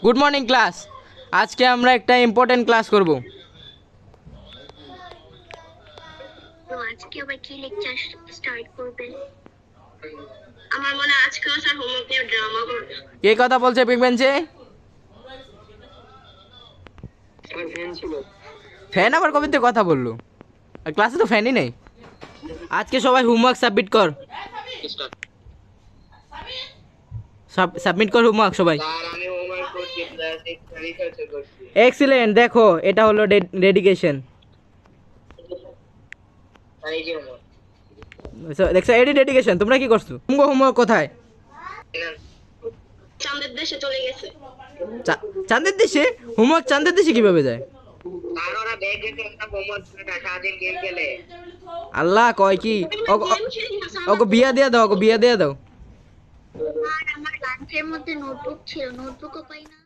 Good morning class. আজকে আমরা একটা ইম্পর্টেন্ট ক্লাস করব। তো আজকে আবার কি লেকচার স্টার্ট করবেন? আমার মনে হয় আজকে স্যার হোমওয়ার্ক নিয়ে ড্রামা করবে। কে কথা বলছে পিক বেঞ্চে? স্যার ফ্যান ছিল। ফ্যান আবার কবে থেকে কথা বললো? আর ক্লাসে তো ফ্যানই নেই। আজকে সবাই হোমওয়ার্ক সাবমিট কর। সাবমিট কর হোমওয়ার্ক সবাই। স্যার আমি হোমওয়ার্ক করছি, ক্লাস 6 রিসার্চ করছি। এক্সিলেন্ট। দেখো এটা হলো ডেডিকেশন। স্যার এই যে হোমওয়ার্ক। দেখছো এডি ডেডিকেশন। তোমরা কি করছো? তোমার হোমওয়ার্ক কোথায়? চাঁদের দেশে চলে গেছে। চাঁদের দেশে? হোমওয়ার্ক চাঁদের দেশে কিভাবে যায়? আর ওরা ব্যাগ রেখে একটা হোমওয়ার্ক করে না, সারাদিন গেম খেলে। আল্লাহ কয় কি? ওকে বিয়া দিয়ে দাও, ওকে বিয়া দিয়ে দাও। আর আমার লাঞ্চের মধ্যে নোটবুক ছিল, নোটবুকও পাই না।